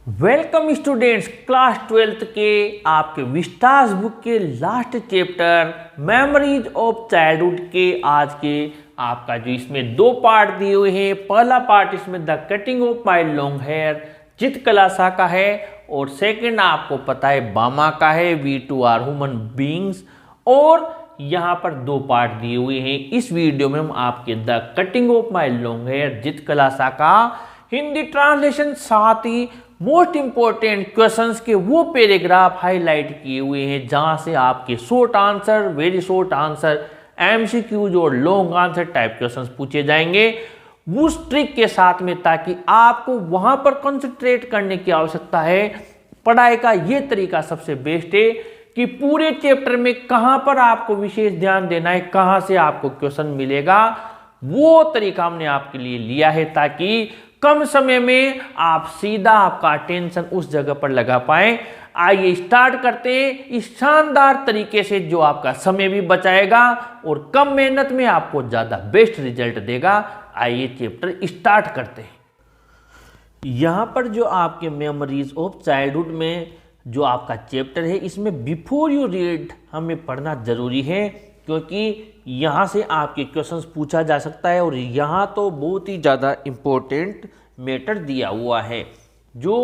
Welcome students, class 12th के आपके Vistas book के last chapter memories of childhood के आज के आपका जो इसमें दो पार्ट दिए हुए हैं। पहला पार्ट इसमें the cutting of my long hair चित्रकला का है और सेकंड आपको पता है बामा का है, we two are human beings. और यहाँ पर दो पार्ट दिए हुए हैं। इस वीडियो में हम आपके the cutting of my long hair चित्रकला का हिंदी ट्रांसलेशन साथ ही मोस्ट इंपॉर्टेंट क्वेश्चंस के वो पैराग्राफ हाईलाइट किए हुए हैं जहां से आपके short answer, very short answer, MCQs और लॉन्ग आंसर टाइप क्वेश्चंस पूछे जाएंगे उस ट्रिक के साथ में, ताकि आपको वहां पर कंसंट्रेट करने की आवश्यकता है। पढ़ाई का ये तरीका सबसे बेस्ट है कि पूरे चैप्टर में कहां पर आपको विशेष ध्यान देना है, कहां से आपको क्वेश्चन मिलेगा, वो तरीका हमने आपके लिए लिया है ताकि कम समय में आप सीधा आपका अटेंशन उस जगह पर लगा पाए। आइए स्टार्ट करते हैं इस शानदार तरीके से जो आपका समय भी बचाएगा और कम मेहनत में आपको ज्यादा बेस्ट रिजल्ट देगा। आइए चैप्टर स्टार्ट करते हैं। यहां पर जो आपके मेमोरीज ऑफ चाइल्डहुड में जो आपका चैप्टर है, इसमें बिफोर यू रीड हमें पढ़ना जरूरी है क्योंकि यहाँ से आपके क्वेश्चंस पूछा जा सकता है और यहाँ तो बहुत ही ज़्यादा इम्पोर्टेंट मैटर दिया हुआ है जो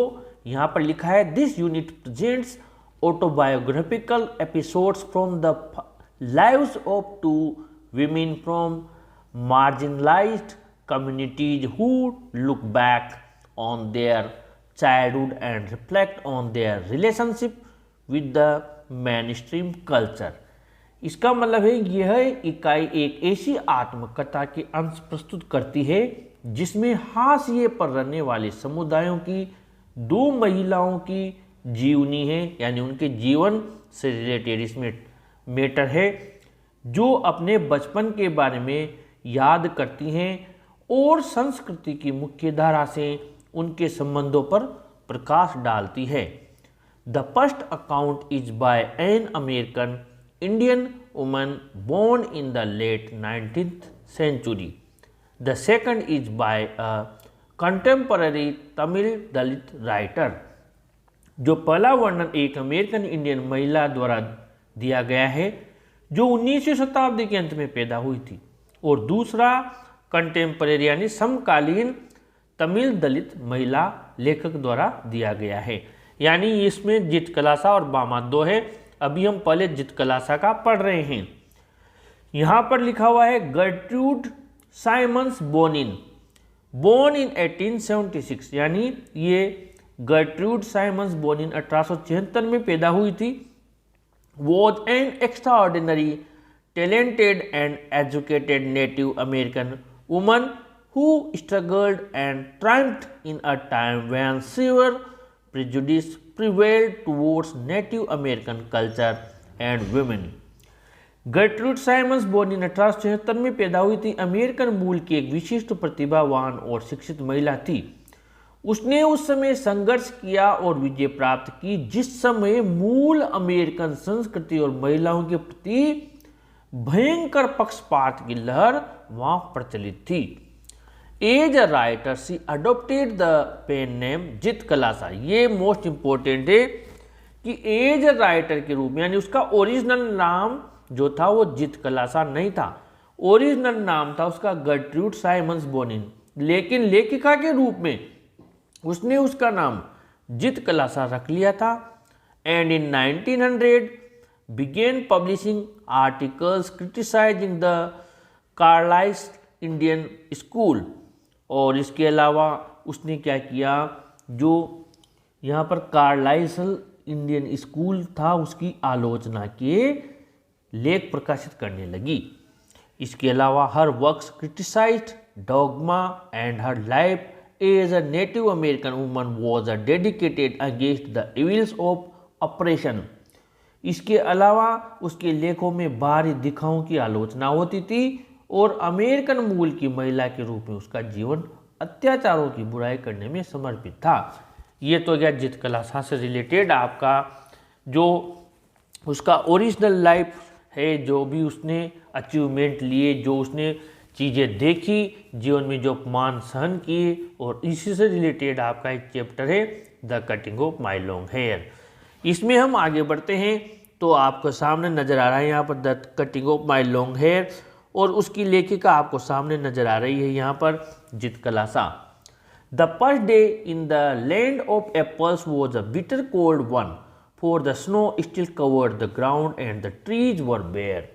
यहाँ पर लिखा है। This unit presents autobiographical episodes from the lives of two women from marginalized communities who look back on their childhood and reflect on their relationship with the mainstream culture। इसका मतलब है यह इकाई एक ऐसी आत्मकथा के अंश प्रस्तुत करती है जिसमें हाशिए पर रहने वाले समुदायों की दो महिलाओं की जीवनी है, यानी उनके जीवन से रिलेटेड इसमें मैटर है, जो अपने बचपन के बारे में याद करती हैं और संस्कृति की मुख्य धारा से उनके संबंधों पर प्रकाश डालती है। The first account is by an American Indian woman born in the late 19th century. The second is by a contemporary Tamil Dalit writer। जो पहला वर्णन एक अमेरिकन इंडियन महिला द्वारा दिया गया है जो 19वीं शताब्दी के अंत में पैदा हुई थी, और दूसरा कंटेम्परेरी यानी समकालीन तमिल दलित महिला लेखक द्वारा दिया गया है। यानी इसमें चित्रकला और बामा दो है। अभी हम पहले चित्रकला का पढ़ रहे हैं। यहां पर लिखा हुआ है Gertrude Simmons Bonnin, born in 1876, यानी ये गर्ट्रूड साइमंस बोनिन 1876 में पैदा हुई थी। Was an extraordinary talented and educated Native American woman who struggled and triumphed in a time when severe prejudice prevailed towards Native American culture and women। Gertrude Simmons Bonnin 1876 में पैदा हुई थी। American मूल की एक विशिष्ट प्रतिभावान और शिक्षित महिला थी। उसने उस समय संघर्ष किया और विजय प्राप्त की जिस समय मूल अमेरिकन संस्कृति और महिलाओं के प्रति भयंकर पक्षपात की लहर वहां प्रचलित थी। As a writer she adopted the pen name चित्रकला। ये मोस्ट इंपॉर्टेंट है कि एज अ राइटर के रूप में, यानी उसका ओरिजिनल नाम जो था वो चित्रकला नहीं था, ओरिजिनल नाम था उसका गर्ट्रूड साइमंस बोनिन, लेकिन लेखिका के रूप में उसने उसका नाम चित्रकला रख लिया था। And in 1900 began publishing articles criticising the Carlisle Indian school. और इसके अलावा उसने क्या किया, जो यहाँ पर कार्लाइल इंडियन स्कूल था उसकी आलोचना के लेख प्रकाशित करने लगी। इसके अलावा her works criticised dogma and her life as a Native American woman was a dedicated against the evils of operation. इसके अलावा उसके लेखों में बाहरी दिखाओं की आलोचना होती थी और अमेरिकन मूल की महिला के रूप में उसका जीवन अत्याचारों की बुराई करने में समर्पित था। ये तो गया चित्रकला से रिलेटेड आपका जो उसका ओरिजिनल लाइफ है, जो भी उसने अचीवमेंट लिए, जो उसने चीज़ें देखी जीवन में, जो अपमान सहन किए, और इसी से रिलेटेड आपका एक चैप्टर है the cutting of my long hair. इसमें हम आगे बढ़ते हैं तो आपको सामने नजर आ रहा है यहाँ पर the cutting of my long hair, और उसकी लेखिका आपको सामने नजर आ रही है यहाँ पर चित्रकला। The first day in the land of apples was a bitter cold one, for the snow still covered the ground and the trees were bare.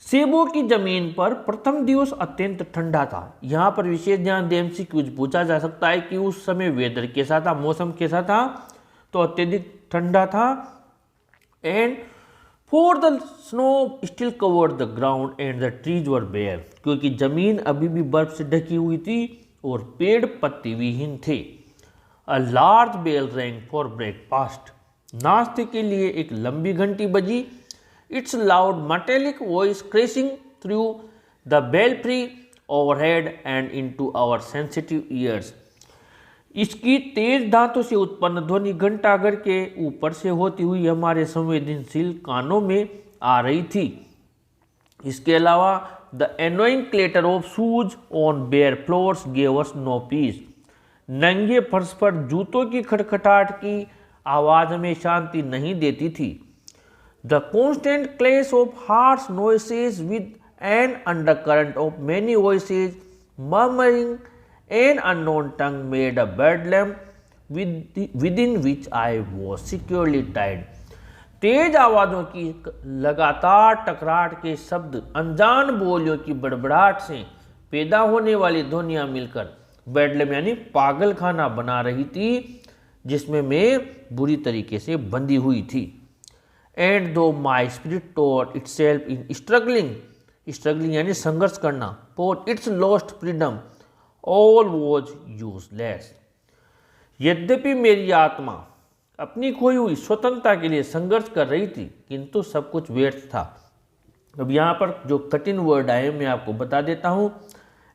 सेबों की जमीन पर प्रथम दिवस अत्यंत ठंडा था। यहाँ पर विशेष ध्यान दें, MCQ पूछा जा सकता है कि उस समय वेदर कैसा था, मौसम कैसा था, तो अत्यधिक ठंडा था। And for the snow still covered the ground and the trees were bare, क्योंकि जमीन अभी भी बर्फ से ढकी हुई थी और पेड़ पत्ती विहीन थे। A large bell rang for breakfast, नाश्ते के लिए एक लंबी घंटी बजी। Its loud metallic voice crashing through the belfry overhead and into our sensitive ears. इसकी तेज दांतों से उत्पन्न ध्वनि घंटाघर के ऊपर से होती हुई हमारे संवेदनशील कानों में आ रही थी। इसके अलावा the annoying clatter of shoes on bare floors gave us no peace. नंगे फर्श पर जूतों की खटखटाहट की आवाज हमें शांति नहीं देती थी। The constant clash of harsh noises with an undercurrent of many voices murmuring an unknown tongue made a bedlam within which I was securely tied. तेज आवाज़ों की लगातार टकराहट के शब्द अनजान बोलियों की बड़बड़ाहट से पैदा होने वाली ध्वनियाँ मिलकर बेडलम यानी पागल खाना बना रही थी, जिसमें मैं बुरी तरीके से बंधी हुई थी। And though my spirit tore itself in struggling यानी संघर्ष करना, for its lost freedom all was useless. यद्यपि मेरी आत्मा अपनी खोई हुई स्वतंत्रता के लिए संघर्ष कर रही थी, किंतु सब कुछ व्यर्थ था। अब यहाँ पर जो कठिन वर्ड आए मैं आपको बता देता हूँ।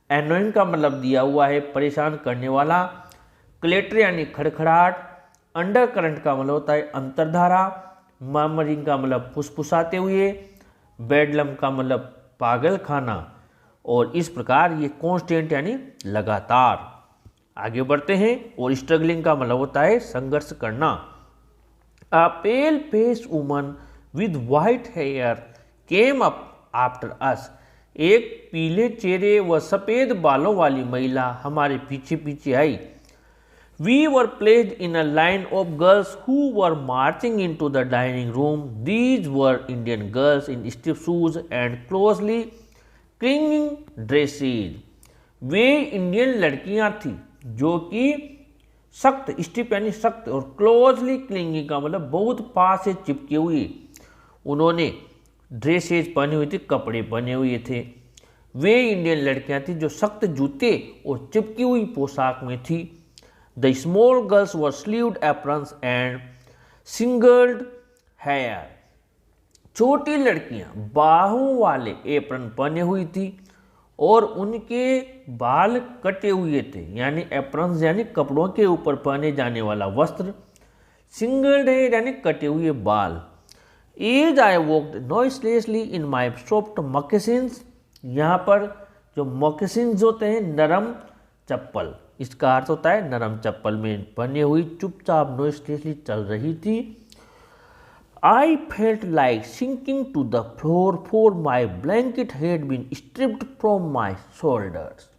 एनोइंग का मतलब दिया हुआ है परेशान करने वाला, क्लेटर यानी खड़खड़ाहट, अंडर करंट का मतलब होता है अंतरधारा, मर्मरिंग का मतलब फुसफुसाते हुए, बेडलम का मतलब पागल खाना, और इस प्रकार ये कांस्टेंट यानी लगातार। आगे बढ़ते हैं, और स्ट्रगलिंग का मतलब होता है संघर्ष करना। A pale face woman with white hair came up after us, एक पीले चेहरे व सफ़ेद बालों वाली महिला हमारे पीछे पीछे आई। We were placed in a line of girls who were marching into the dining room. These were Indian girls in stiff shoes and closely clinging dresses. Way Indian लड़कियां थी जो कि सख्त, स्टिफ यानी सख्त, और क्लोजली क्लिंगिंग का मतलब बहुत पास से चिपके हुए, उन्होंने ड्रेसेज पहने हुए थे, कपड़े पहने हुए थे। वे इंडियन लड़कियां थी जो सख्त जूते और चिपकी हुई पोशाक में थी। The small girls were sleeved aprons and singled hair. छोटी लड़कियां बाहों वाले एप्रन पहने हुई थी और उनके बाल कटे हुए थे, यानी एप्रन्स यानी कपड़ों के ऊपर पहने जाने वाला वस्त्र, सिंगल्ड हेयर यानी कटे हुए बाल। As I walked noiselessly in my soft moccasins, यहाँ पर जो moccasins होते हैं नरम चप्पल, इसका अर्थ होता है नरम चप्पल में पहने हुई चुपचाप नॉइसलेसली चल रही थी। I felt like sinking to the floor for my blanket had been stripped from my shoulders.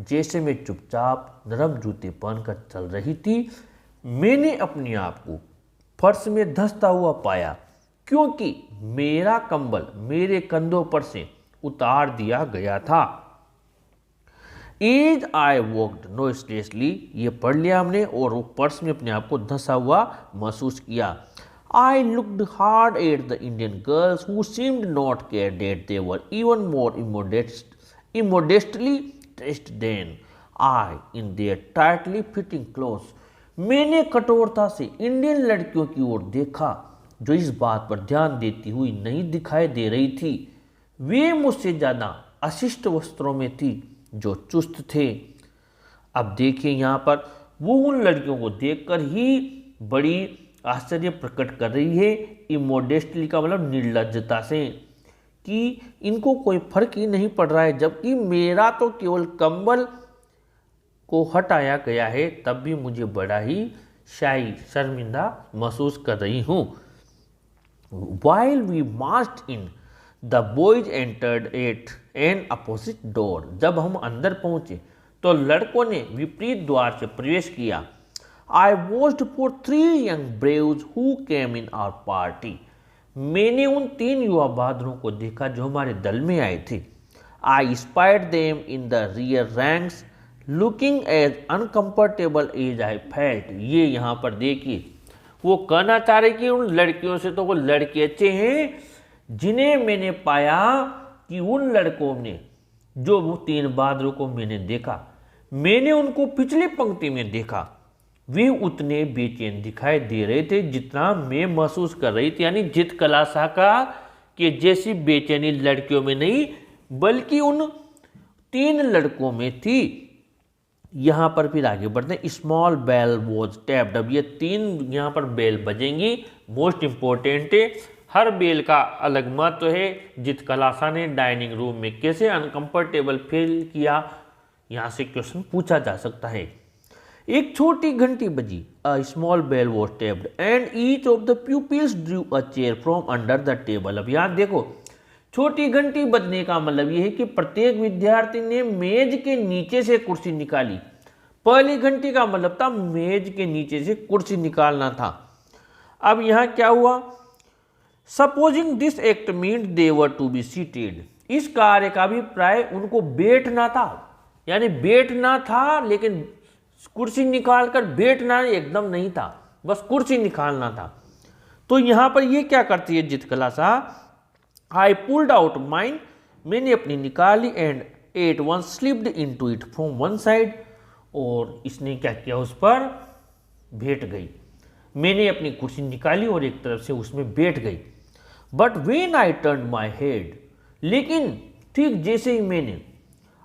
जैसे मैं चुपचाप नरम जूते पहनकर चल रही थी, मैंने अपने आप को फर्श में धंसता हुआ पाया, क्योंकि मेरा कंबल मेरे कंधों पर से उतार दिया गया था। As I walked noiselessly, ये पढ़ लिया हमने, और वो पर्स में अपने आप को धंसा हुआ महसूस किया। I looked hard at the Indian girls who seemed not care that they were even more immodestly dressed than I in their tightly fitting clothes. मैंने कठोरता से इंडियन लड़कियों की ओर देखा जो इस बात पर ध्यान देती हुई नहीं दिखाई दे रही थी। वे मुझसे ज़्यादा अशिष्ट वस्त्रों में थी जो चुस्त थे। अब देखिए यहाँ पर वो उन लड़कियों को देखकर ही बड़ी आश्चर्य प्रकट कर रही है, इमोडेस्टली का मतलब निर्लज्जता से, कि इनको कोई फर्क ही नहीं पड़ रहा है, जबकि मेरा तो केवल कंबल को हटाया गया है, तब भी मुझे बड़ा ही शाई शर्मिंदा महसूस कर रही हूँ। While we marched in, the boys entered at an opposite door. जब हम अंदर पहुंचे तो लड़कों ने विपरीत द्वार से प्रवेश किया। I watched for 3 young braves who came in our party. मैंने उन 3 युवा बहादुरों को देखा जो हमारे दल में आए थे। I spied them in the rear ranks, looking as uncomfortable as I felt. ये यहाँ पर देखिए, वो कहना चाह रहे कि उन लड़कियों से तो वो लड़के अच्छे हैं, जिन्हें मैंने पाया कि उन लड़कों ने, जो वो 3 बहादुरों को मैंने देखा, मैंने उनको पिछली पंक्ति में देखा, वे उतने बेचैन दिखाई दे रहे थे जितना मैं महसूस कर रही थी। यानी जित कला शाखा के जैसी बेचैनी लड़कियों में नहीं, बल्कि उन 3 लड़कों में थी। यहाँ पर फिर आगे बढ़ते हैं। Small bell was tapped. अब ये 3 यहाँ पर बेल बजेंगी, मोस्ट इंपॉर्टेंट है। हर बेल का अलग महत्व है। जित कलासा ने डाइनिंग रूम में कैसे अनकंफर्टेबल फील किया, यहाँ से क्वेश्चन पूछा जा सकता है। एक छोटी घंटी बजी। A small bell was tapped and each of the pupils drew a chair from under the table. अब यहाँ देखो, छोटी घंटी बजने का मतलब यह है कि प्रत्येक विद्यार्थी ने मेज के नीचे से कुर्सी निकाली। पहली घंटी का मतलब था मेज के नीचे से कुर्सी निकालना था। अब यहां क्या हुआ? Supposing this act means they were to be seated. इस कार्य का अभिप्राय उनको बैठना था, यानी बैठना था, लेकिन कुर्सी निकालकर बैठना एकदम नहीं था, बस कुर्सी निकालना था। तो यहां पर ये क्या करती है Zitkala Sa? I pulled out mine, मैंने अपनी निकाली, and at once slipped into it from one side, और इसने क्या किया, उस पर बैठ गई। मैंने अपनी कुर्सी निकाली और एक तरफ से उसमें बैठ गई। But when I turn my head, लेकिन ठीक जैसे ही मैंने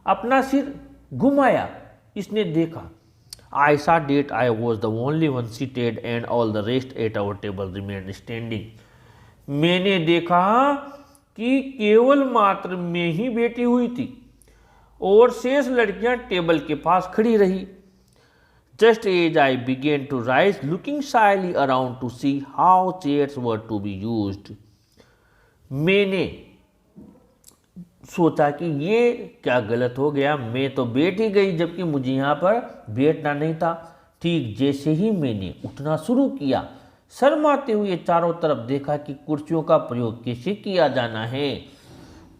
अपना सिर घुमाया, इसने देखा, I saw that I was the only one seated and all the rest at our table remain standing. मैंने देखा कि केवल मात्र मैं ही बैठी हुई थी और शेष लड़कियां टेबल के पास खड़ी रही। Just as I began to rise looking shyly around to see how chairs were to be used. मैंने सोचा कि ये क्या गलत हो गया, मैं तो बैठ ही गई जबकि मुझे यहाँ पर बैठना नहीं था। ठीक जैसे ही मैंने उठना शुरू किया, शर्माते हुए चारों तरफ देखा कि कुर्सियों का प्रयोग कैसे किया जाना है।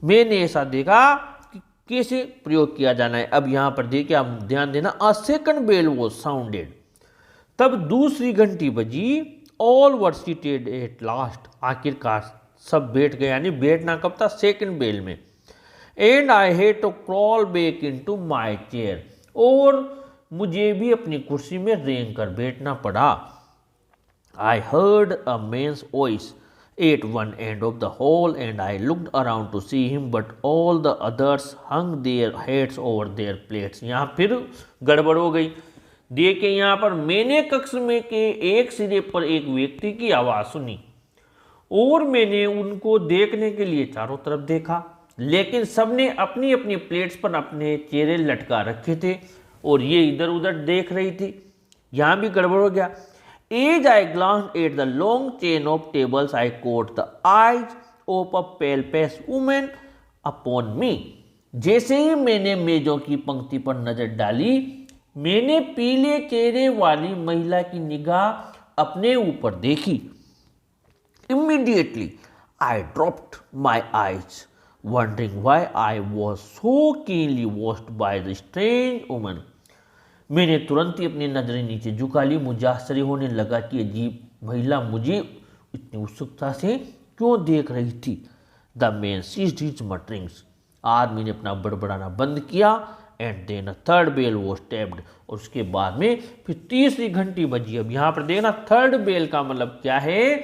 मैंने ऐसा देखा कि कैसे प्रयोग किया जाना है। अब यहाँ पर देखिए, आप ध्यान देना, a second bell was sounded. तब दूसरी घंटी बजी। All were seated at last, आखिरकार सब बैठ गए, यानी बैठना कब था? सेकंड बेल में। And I had to crawl back into my chair, और मुझे भी अपनी कुर्सी में रेंग कर बैठना पड़ा। I heard a man's voice at one end of the hall and I looked around to see him but all the others hung their heads over their plates. यहाँ फिर गड़बड़ हो गई। देखिए यहाँ पर मैंने कक्ष में के एक सिरे पर एक व्यक्ति की आवाज़ सुनी और मैंने उनको देखने के लिए चारों तरफ देखा, लेकिन सबने अपनी अपनी प्लेट्स पर अपने चेहरे लटका रखे थे और ये इधर उधर देख रही थी। यहाँ भी गड़बड़ हो गया। As I glanced at the long chain of tables, I caught the eyes of a pale faced woman upon me. जैसे ही मैंने मेजों की पंक्ति पर नजर डाली, मैंने पीले चेहरे वाली महिला की निगाह अपने ऊपर देखी। Immediately, I dropped my eyes, wondering why I was so keenly watched by the strange woman. मैंने तुरंत ही अपनी नजरें नीचे झुका ली। मुझे आश्चर्य होने लगा कि अजीब महिला मुझे इतनी उत्सुकता से क्यों देख रही थी। The man ceased his mutterings, आदमी ने अपना बड़बड़ाना बंद किया। And then a third bell was tapped, और उसके बाद में फिर तीसरी घंटी बजी। अब यहाँ पर देखना, थर्ड बेल का मतलब क्या है?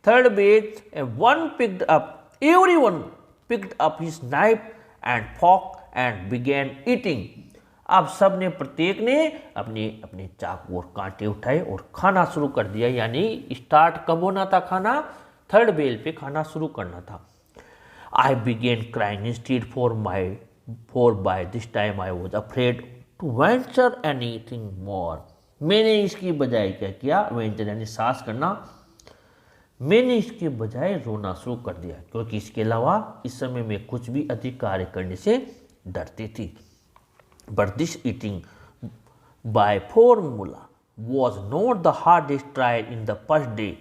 Third bell, one picked up, everyone picked up his knife and fork and began eating. अब सब ने, प्रत्येक ने अपने अपने चाकू और कांटे उठाए और खाना शुरू कर दिया। यानी स्टार्ट कब होना था खाना? थर्ड बेल पे खाना शुरू करना था। I began crying instead for by this time I was afraid to venture anything more. मैंने इसकी बजाय क्या किया, वेंचर यानी साहस करना, मैंने इसके बजाय रोना शुरू कर दिया, क्योंकि इसके अलावा इस समय मैं कुछ भी अधिक कार्य करने से डरती थी। But this eating by formula was not the hardest trial in the first day.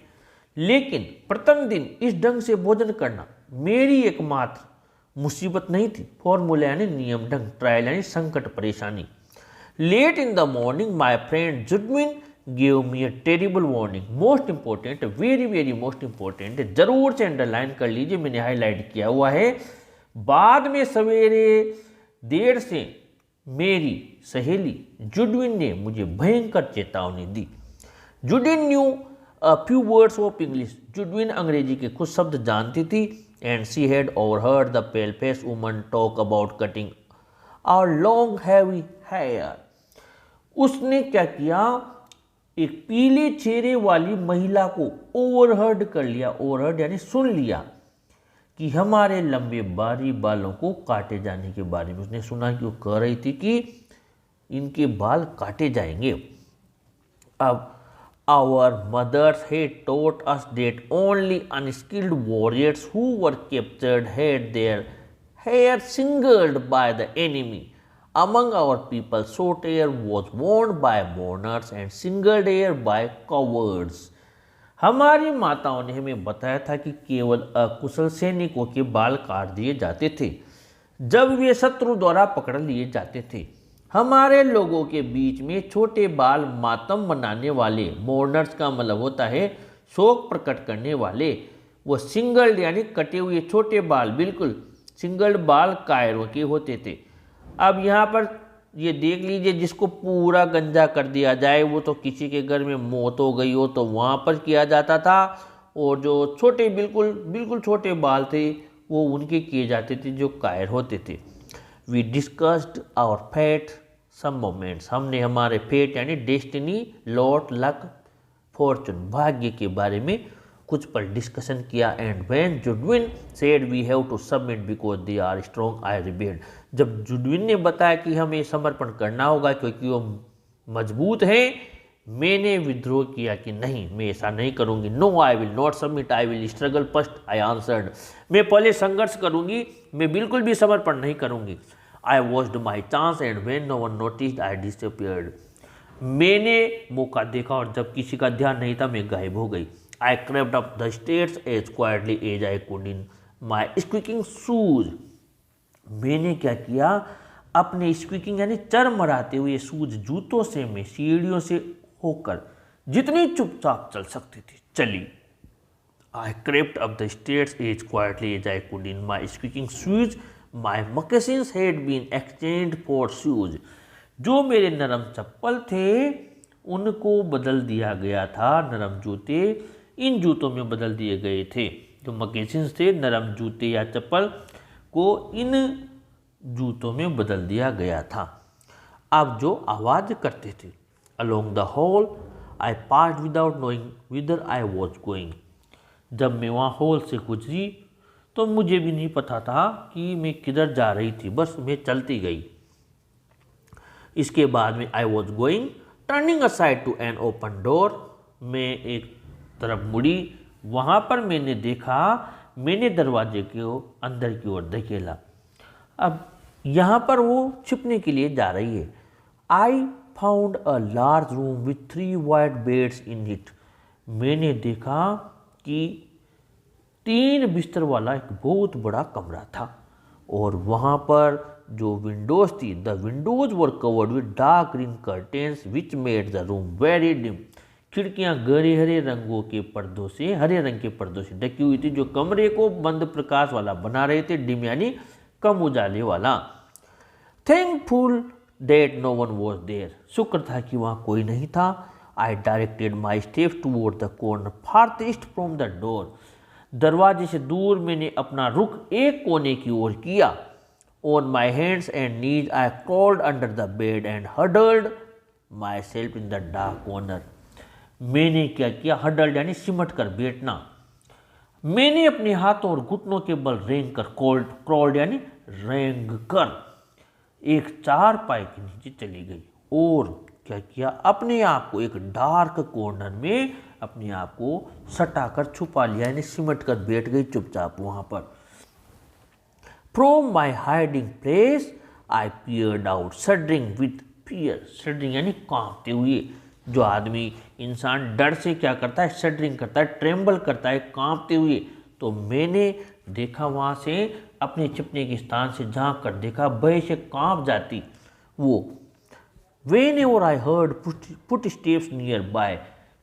लेकिन प्रथम दिन इस ढंग से भोजन करना मेरी एकमात्र मुसीबत नहीं थी। फॉर्मूला यानी नियम, ढंग, ट्रायल यानी संकट, परेशानी। Late in the morning my friend Judewin give me a terrible warning. Most important, very very most important, जरूर से अंडरलाइन कर लीजिए, मैंने हाईलाइट किया हुआ है। बाद में सवेरे देर से मेरी सहेली जुडविन ने मुझे भयंकर चेतावनी दी। Judewin knew a few words of English. Judewin अंग्रेजी के कुछ शब्द जानती थी। And she had overheard the pale face woman talk about cutting our long heavy hair. उसने क्या किया, एक पीले चेहरे वाली महिला को ओवरहर्ड कर लिया। ओवरहर्ड यानी सुन लिया कि हमारे लंबे बारी बालों को काटे जाने के बारे में। उसने सुना कि वो कह रही थी कि इनके बाल काटे जाएंगे। अब our mothers had taught us that only unskilled warriors who were captured had their hair singled by the enemy. Among our people, short hair was worn by mourners and singled hair by cowards. हमारी माताओं ने हमें बताया था कि केवल अकुशल सैनिकों के बाल काट दिए जाते थे जब वे शत्रु द्वारा पकड़ लिए जाते थे। हमारे लोगों के बीच में छोटे बाल मातम मनाने वाले, मोर्नर्स का मतलब होता है शोक प्रकट करने वाले, वो सिंगल्ड यानी कटे हुए छोटे बाल, बिल्कुल सिंगल्ड बाल कायरों के होते थे। अब यहाँ पर ये देख लीजिए, जिसको पूरा गंजा कर दिया जाए वो तो किसी के घर में मौत हो गई हो तो वहाँ पर किया जाता था, और जो छोटे बिल्कुल बिल्कुल छोटे बाल थे वो उनके किए जाते थे जो कायर होते थे। We discussed our fate some moments. हमने हमारे फेट यानी डेस्टिनी, लॉट, लक, फॉर्चून, भाग्य के बारे में कुछ पर डिस्कशन किया। And when Judewin said we have to submit because they are strong, I rebelled. जब जुडविन ने बताया कि हमें समर्पण करना होगा क्योंकि वो मजबूत हैं, मैंने विद्रोह किया कि नहीं, मैं ऐसा नहीं करूंगी। No I will not submit, I will struggle first, I answered. मैं पहले संघर्ष करूंगी, मैं बिल्कुल भी समर्पण नहीं करूंगी। I watched my chance and when no one noticed I disappeared. मैंने मौका देखा और जब किसी का ध्यान नहीं था मैं गायब हो गई। I crept up the stairs as quietly as I could in my squeaking shoes. मैंने क्या किया, अपने स्क्वीकिंग यानी चरमराते हुए शूज जूतों से मैं सीढ़ियों से होकर जितनी चुपचाप चल सकती थी चली। I crept up the stairs as quietly as I could in my squeaking shoes. माई moccasins had been exchanged for shoes. जो मेरे नरम चप्पल थे उनको बदल दिया गया था, नरम जूते इन जूतों में बदल दिए गए थे। जो moccasins थे, नरम जूते या चप्पल को इन जूतों में बदल दिया गया था। अब जो आवाज़ करते थे, along the hall I passed without knowing whither I was going. जब मैं वहाँ हॉल से गुजरी तो मुझे भी नहीं पता था कि मैं किधर जा रही थी, बस मैं चलती गई। इसके बाद में I was going turning aside to an open door. मैं एक तरफ मुड़ी, वहाँ पर मैंने देखा, मैंने दरवाजे को अंदर की ओर धकेला। अब यहाँ पर वो छिपने के लिए जा रही है। I found a large room with 3 white beds in it. मैंने देखा कि 3 बिस्तर वाला एक बहुत बड़ा कमरा था और वहाँ पर जो विंडोज थी, the Windows were covered with dark green curtains which made the room very dim. खिड़कियाँ गहरे हरे रंगों के पर्दों से, हरे रंग के पर्दों से ढकी हुई थी जो कमरे को बंद प्रकाश वाला बना रहे थे, डिम यानी कम उजाले वाला। Thankful that no one was there. शुक्र था कि वहाँ कोई नहीं था। I directed my steps toward the corner farthest from the door. दरवाजे से दूर मैंने अपना रुख एक कोने की ओर किया। On my hands and knees I crawled under the bed and huddled my self in the dark corner. मैंने क्या किया, हडल्ड यानी सिमट कर बैठना। मैंने अपने हाथों और घुटनों के बल रेंग कर, क्रॉल्ड यानी रेंग कर एक चारपाई के नीचे चली गई और क्या किया, अपने आप को एक डार्क कॉर्नर में अपने आप को सटाकर छुपा लिया, यानी सिमट कर बैठ गई चुपचाप वहां पर। From my hiding place I peered out shuddering with fear. Shuddering यानी कांपते हुए। जो आदमी इंसान डर से क्या करता है, शडरिंग करता है, ट्रेम्बल करता है, कांपते हुए। तो मैंने देखा वहां से अपने छिपने के स्थान से झांक कर देखा, भय से कांप जाती वो। Whenever I heard footsteps nearby,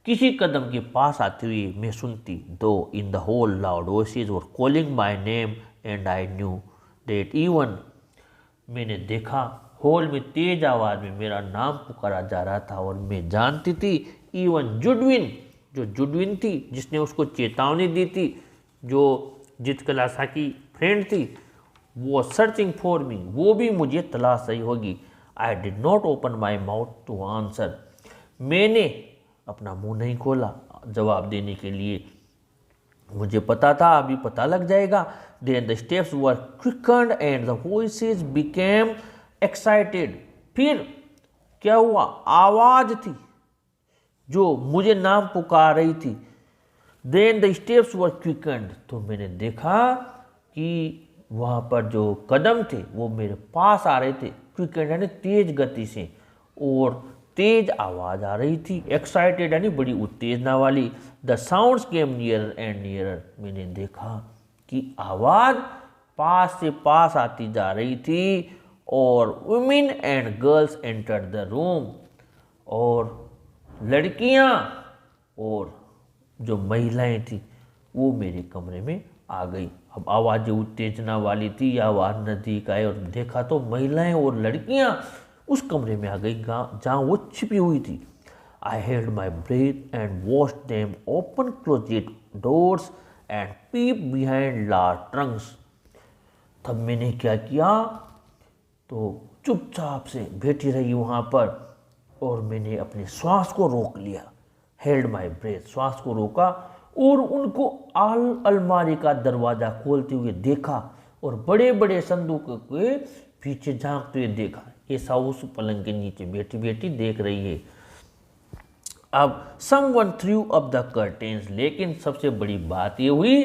किसी कदम के पास आते हुए मैं सुनती, though in the hall loud voices were calling my name and I knew that even, मैंने देखा हॉल में तेज आवाज में मेरा नाम पुकारा जा रहा था और मैं जानती थी, इवन जुडविन, जो जुडविन थी जिसने उसको चेतावनी दी थी, जो जितकला सा की फ्रेंड थी, वो सर्चिंग फॉर मी, वो भी मुझे तलाश रही होगी। I did not open my mouth to answer, मैंने अपना मुंह नहीं खोला जवाब देने के लिए। मुझे पता था अभी पता लग जाएगा। Then the steps were quickened and the voices became excited. फिर क्या हुआ, आवाज थी जो मुझे नाम पुकार रही थी। Then the steps were quickened, तो मैंने देखा कि वहाँ पर जो कदम थे वो मेरे पास आ रहे थे। क्विकेंड यानी तेज गति से, और तेज आवाज आ रही थी। एक्साइटेड यानी बड़ी उत्तेजना वाली। The sounds came nearer and nearer, मैंने देखा कि आवाज पास से पास आती जा रही थी। और women and girls entered the room, और लड़कियां और जो महिलाएं थी वो मेरे कमरे में आ गई। अब आवाज़ें उत्तेजना वाली थी, आवाज़ नज़दीक आए और देखा तो महिलाएं और लड़कियां उस कमरे में आ गई जहाँ वो छिपी हुई थी। I held my breath and watched them open closed doors and peep behind large trunks. तब मैंने क्या किया, तो चुपचाप से बैठी रही वहाँ पर और मैंने अपने श्वास को रोक लिया। हेल्ड माई ब्रेथ, श्वास को रोका और उनको अलमारी का दरवाज़ा खोलते हुए देखा और बड़े बड़े संदूक के पीछे झांकते हुए देखा। ऐसा उस पलंग के नीचे बैठी बैठी देख रही है। अब someone through up the curtains, लेकिन सबसे बड़ी बात ये हुई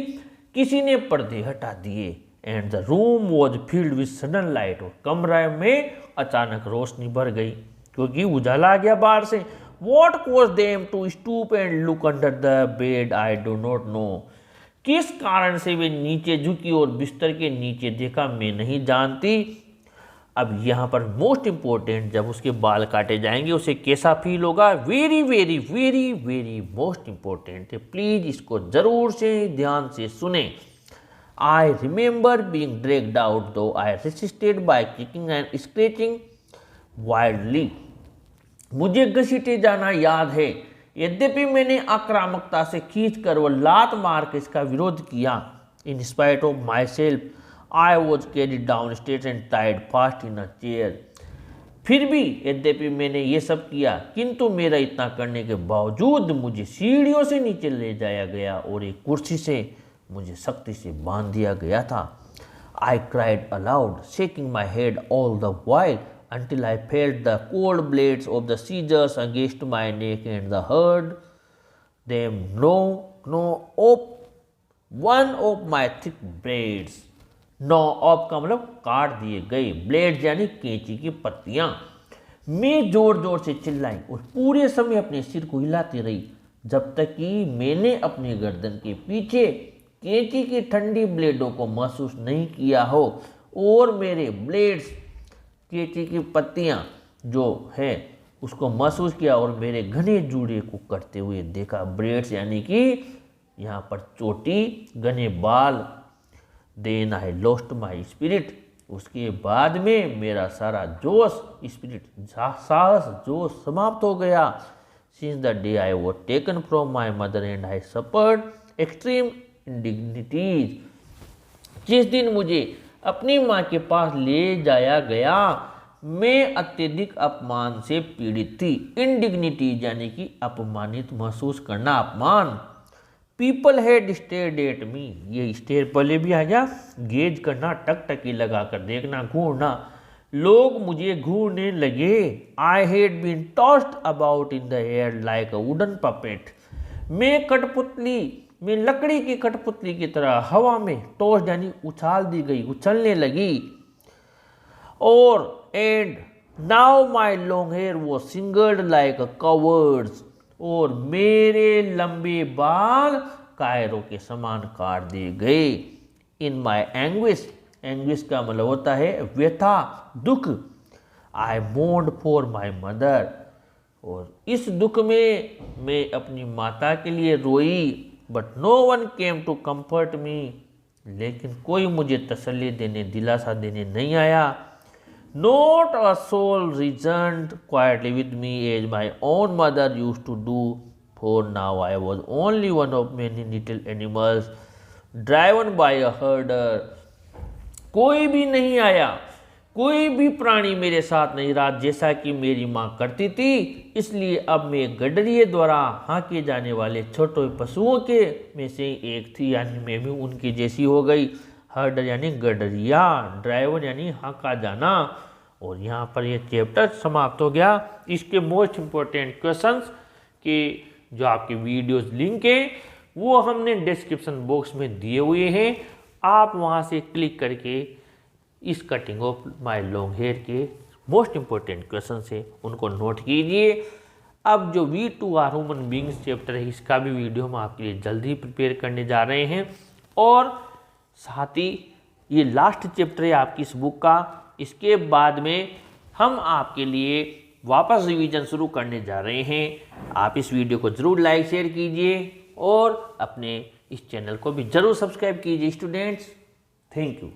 किसी ने पर्दे हटा दिए। And the room was filled with sudden light, और कमरे में अचानक रोशनी भर गई क्योंकि उजाला आ गया बाहर से। What caused them to stoop and look under the bed? I do not know. किस कारण से वे नीचे झुकी और बिस्तर के नीचे देखा मैं नहीं जानती। अब यहाँ पर मोस्ट इम्पोर्टेंट, जब उसके बाल काटे जाएंगे उसे कैसा फील होगा, very very very very most important है। प्लीज इसको जरूर से ध्यान से सुने। I remember being dragged out though I resisted by kicking and scratching wildly. मुझे घसीटे जाना याद है, यद्यपि मैंने आक्रामकता से खींचकर व लात मार के इसका विरोध किया। In spite of myself I was carried down stage and tied fast in a chair. फिर भी यद्यपि मैंने ये सब किया, किंतु मेरा इतना करने के बावजूद मुझे सीढ़ियों से नीचे ले जाया गया और एक कुर्सी से मुझे सख्ती से बांध दिया गया था। I cried allowed, shaking my head all the while until I felt the cold blades of the scissors against my neck and heard them gnaw off one of my thick blades. Gnaw off का मतलब काट दिए गए, blades यानी कैंची की पत्तियां। मैं जोर जोर से चिल्लाई और पूरे समय अपने सिर को हिलाती रही जब तक कि मैंने अपने गर्दन के पीछे कैंची की ठंडी ब्लेडों को महसूस नहीं किया हो और मेरे ब्लेड्स कैंची की पत्तियां जो है उसको महसूस किया और मेरे घने जूड़े को करते हुए देखा। ब्लेड्स यानी कि यहाँ पर चोटी, घने बाल। Then I lost my spirit, उसके बाद में मेरा सारा जोश, स्पिरिट साहस, जोश समाप्त हो गया। Since the day I was taken from my mother and I suffered extreme indignities. जिस दिन मुझे अपनी माँ के पास ले जाया गया मैं अत्यधिक अपमान से पीड़ित थी। इंडिग्निटीज यानी कि अपमानित महसूस करना, अपमान। People had stared at me, ये स्टेयर पहले भी आ गया, गेज करना, टकटकी लगा कर देखना, घूरना। लोग मुझे घूरने लगे। I had been tossed about in the air like a wooden puppet. मैं लकड़ी की कठपुतली की तरह हवा में टॉस यानी उछाल दी गई, उछलने लगी। और and now my long hair was singed like a coward's. और मेरे लंबे बाल कायरों के समान काट दिए गए। इन माई एंग्विश, एंग्विश का मतलब होता है व्यथा, दुख। आई मोर्न्ड फॉर माई मदर। और इस दुख में मैं अपनी माता के लिए रोई। But no one came to comfort me. लेकिन कोई मुझे तसल्ली देने, दिलासा देने नहीं आया। Not a soul reasoned quietly with me as my own mother used to do, for now I was only one of many little animals driven by a herder. कोई भी नहीं आया, कोई भी प्राणी मेरे साथ नहीं रहा जैसा कि मेरी माँ करती थी। इसलिए अब मैं गडरिये द्वारा हाँके जाने वाले छोटे पशुओं के में से एक थी, यानी मैं भी उनकी जैसी हो गई। हर्डर यानी गडरिया, ड्राइवर यानी हाँका जाना। और यहाँ पर ये चैप्टर समाप्त हो गया। इसके मोस्ट इम्पोर्टेंट क्वेश्चंस के जो आपके वीडियोस लिंक हैं वो हमने डिस्क्रिप्शन बॉक्स में दिए हुए हैं। आप वहाँ से क्लिक करके इस cutting of my long hair के मोस्ट इम्पोर्टेंट क्वेश्चन है उनको नोट कीजिए। अब जो V2 are human beings chapter है इसका भी वीडियो हम आपके लिए जल्दी प्रिपेयर करने जा रहे हैं। और साथ ही ये लास्ट चैप्टर है आपकी इस बुक का। इसके बाद में हम आपके लिए वापस रिवीजन शुरू करने जा रहे हैं। आप इस वीडियो को ज़रूर लाइक शेयर कीजिए और अपने इस चैनल को भी ज़रूर सब्सक्राइब कीजिए स्टूडेंट्स। Thank you.